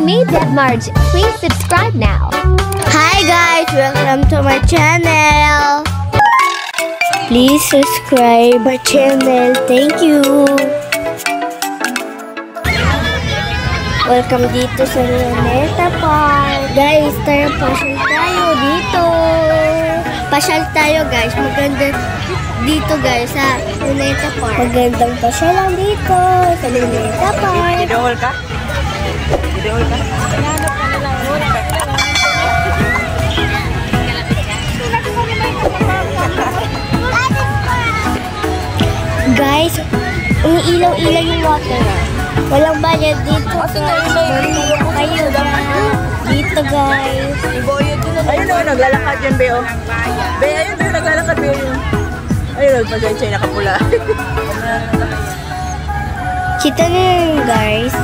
me, Deb Marge. Please subscribe now. Hi guys, welcome to my channel. Please subscribe my channel. Thank you. Welcome dito sa Luneta Park. Guys, tara pasyal tayo dito. Pasyal tayo guys. Maganda dito guys sa Luneta Park. Magandang pasyalan dito sa Luneta Park. Idol ka? Idol ka? Guys, umiilaw-ilaw yung water. Walang bayad dito. Kayo dito guys. Ayun o, naglalakad yun, Beo. Be, ayun o, naglalakad, Beo yun. Ayun o, pasensya na kapula. Kita nyo yun guys.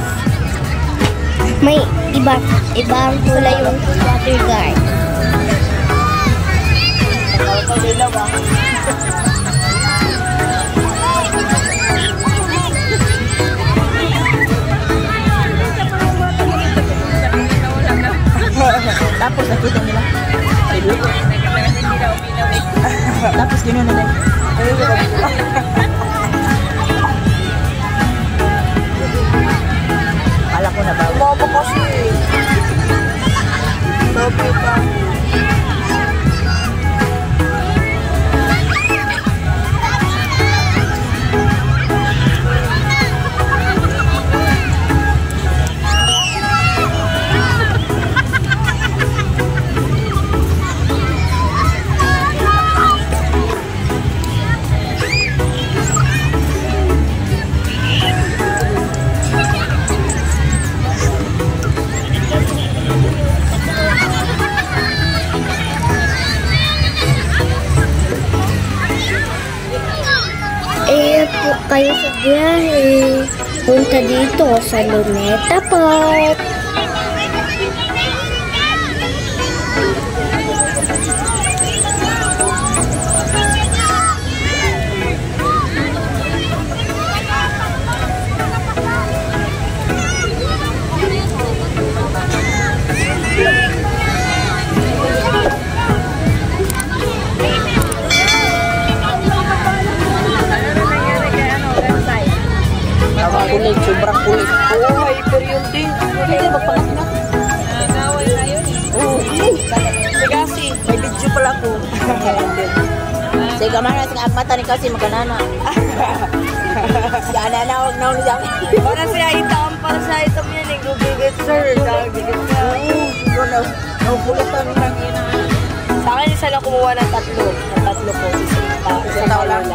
May ibang kulay yung water guys. Tapos nakita nila. Tapos gano'n na lang. Kala ko na ba? Mama kasi. Sabi pa. Kayo sa biyahe. Punta dito sa Luneta Park. Kulit, sobrang kulit. Oo, may period din. Hindi magpalas na. Nagawal na yun eh. Oo. Sigasi, may video pala ko. Sige man, ang mata ni kasi maganana. Yan na, huwag na ulit yan. Para sa item, yan eh. Gugugit sir. Gugugit ka. Oo, napulatan ng ina. Sa akin, isa lang kumuha ng tatlo. Ng tatlo ko. Isa tao lang.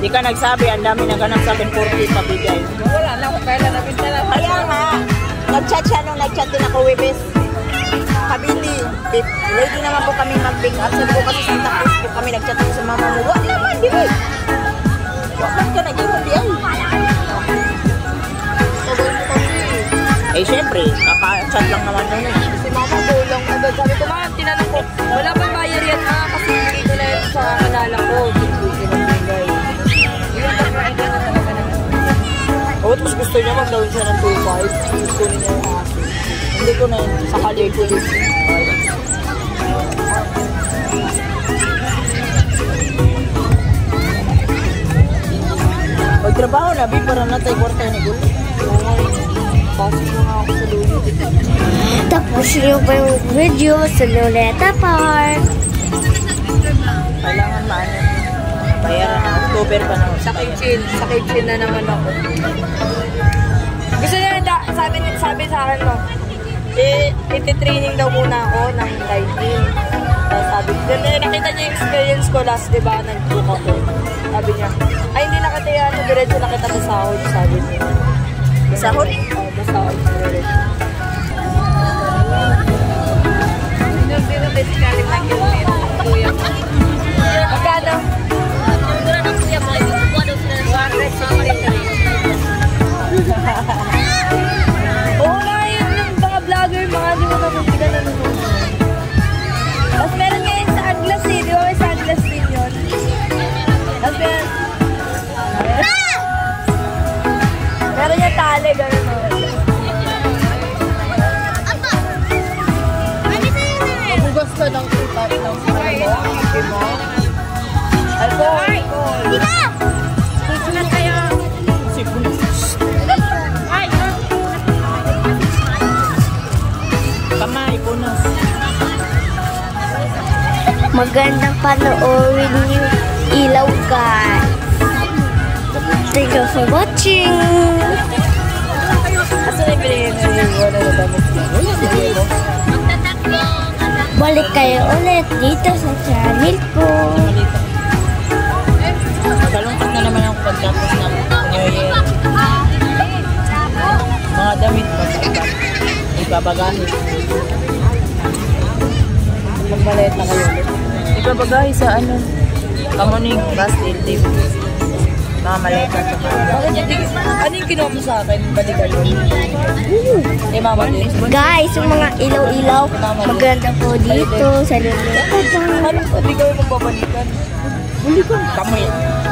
Di ka nagsabi, ang dami naghanap sa akin 40 pabigay. Wala na akong kailan nabinta lang. Kaya nga, nag-chat siya nung nag-chat din ako, Webes. Kabili, ready naman po kami mag-pick up. Sabi ko kasi Santa Cruz po kami nag-chat ko sa mama mo. Wala naman, di ba? Wala ka nag-iwan di ay. Eh, syempre, kaka-chat lang naman nun eh. Si mama bulong agad. Sabi ko, ma'am, tinanong ko, wala pang bayar yan kasi hindi ko na yun sa kanala ko. Oo, tapos gusto niya mag-down siya ng 2.5. Gusto niya yung aso. Hindi ko na yun, sa kalir ko yun. Magtrabaho na, Bi, para natay kwarta ni Gulo. Pasok na nga ako sa lulo. Tapos nyo pa yung video sa Luneta Park. Kailangan maano. Bayaran na, October pa na. Sa kitchen na naman ako. Gusto niya, sabi sa akin mo, iti-training daw muna ako ng lighting. Sabi, nakita niya yung experience ko last, di ba, nag-book ako. Sabi niya, ay hindi nakita yan, diretso nakita sa sahod, sabi niya. Sahod? Oo, sa sahod, diretso. Sino basically lang yung kuya mo? Magkano? Oo nga yun yung mga vlogger, mga di mo napapigan na naman. Tapos meron ngayon sa Aglas eh, di ba may sa Aglas din yun? Tapos meron niya tali, gano'n o. Kamay, punos. Magandang panoorin yung ilaw, guys. Thank you for watching. Asa na yung wala na damit mo? Balik kayo ulit dito sa channel ko. Kalungkot na naman ako pagtapos ng New Year. Mga damit pa ibabagahin. Magmaleta kayo ulit. Ibabagahin sa ano? Kamuning, Bastille, Tip. Mga maleta. Ano yung kinuha mo sa akin? Balikan mo. Mama din. Guys, yung mga ilaw-ilaw, maganda po dito sa lugar. Ano pa? Hindi kami magbabalikan. Kamoy.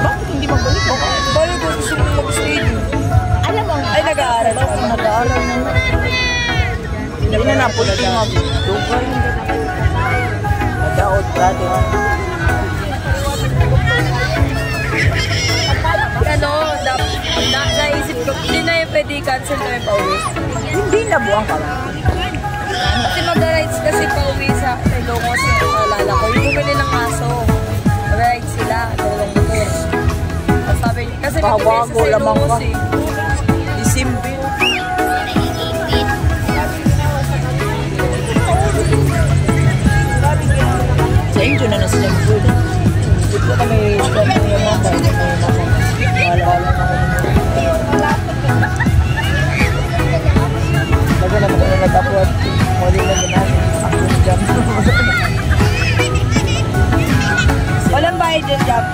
Bakit hindi magbalikan? Paano ko gusto mo mag-stay? Alam mo, Ay, nag-aaral ka. nag-aaral na. Hindi na napunti mag-dugay. Nag-out, brado. Ano, naisip ko, hindi na yung pwede cancel kami pa uwi. Hindi na buwang ka lang. Kasi mag-rides kasi pa uwi sa Ilocos yung alala ko. Yung bumili ng aso. Mag-rides sila, dalawang motor. Sabi, kasi Bawago sa lamang ka. Ilocos eh. Disimple. Sa inyo na sila mag-ulit. Hindi ko na may stand mo yung mga bahay. Wala-wala na bago naman na natapos. Muli na ginamit. Ako yung jam. Walang bayad yung job.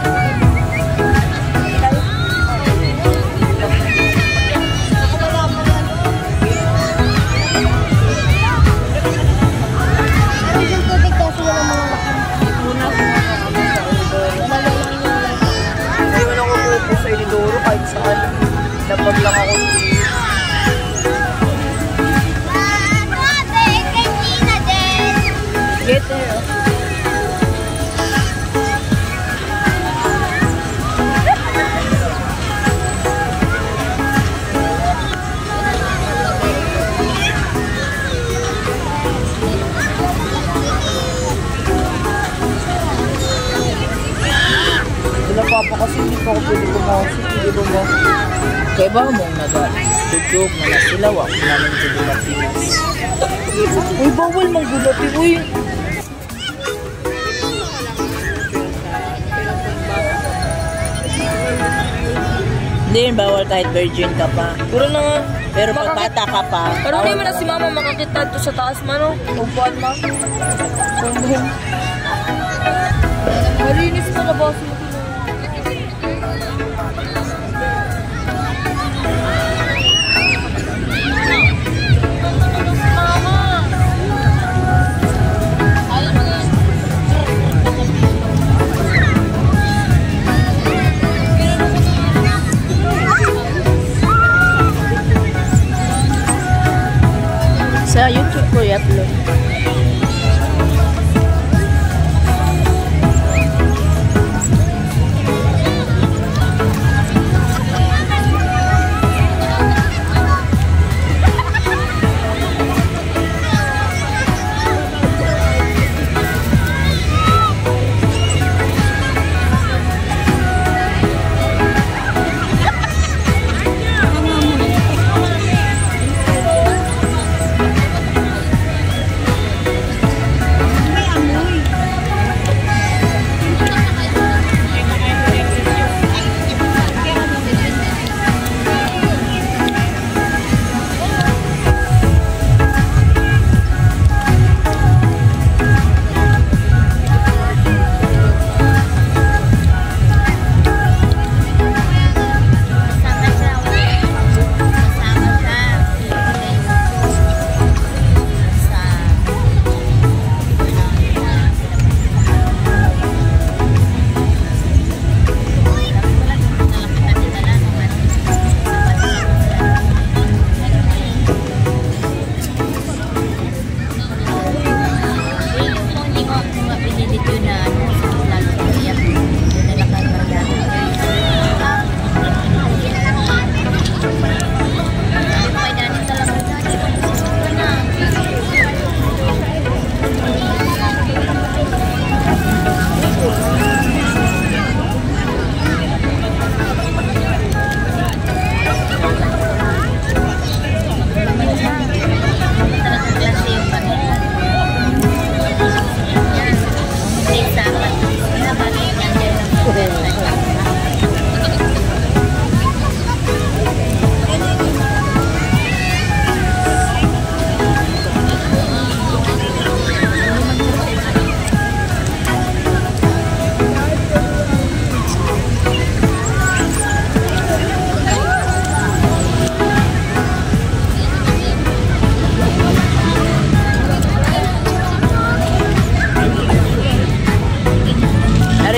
Hindi mo lang ako sa Inidoro kahit saan. Napag lang ako. Get there. Papa kasi hindi pa ako pwede pumasok. Hindi ba ba? Kaya ba mong nag-dugdug na nasilaw ako namin sa Dulapilis. Uy, bawal manggulapi. Uy. Hindi yun, bawal kahit virgin ka pa. Puro na nga. Pero pag bata ka pa, Pero hindi mo na si mama makakita to sa taas man, no? Upuan ma. Bumbum. Malinis pa na boss mo. sa YouTube ko i-upload.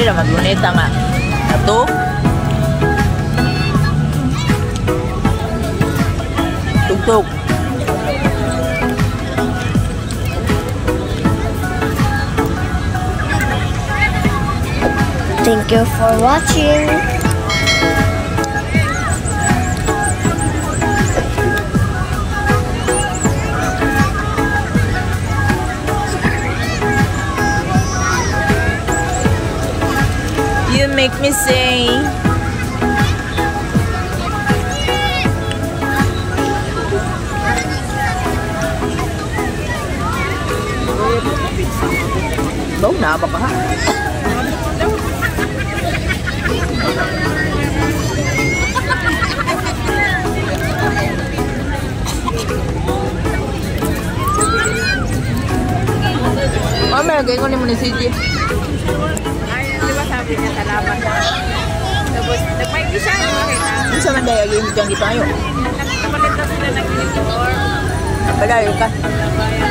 Dila magluneta nga. Ato. Tugtog. Thank you for watching. You make me say. Bau na ba ka? Mama, kayo ko ni mo ni CJ. Di ba sabi niya salamat? Tapos, nagpahingi siya, nakita. Ano sa manday, agay mo dyan di tayo? Napalit na sila ng uniform. Palayo ka. Nabayan.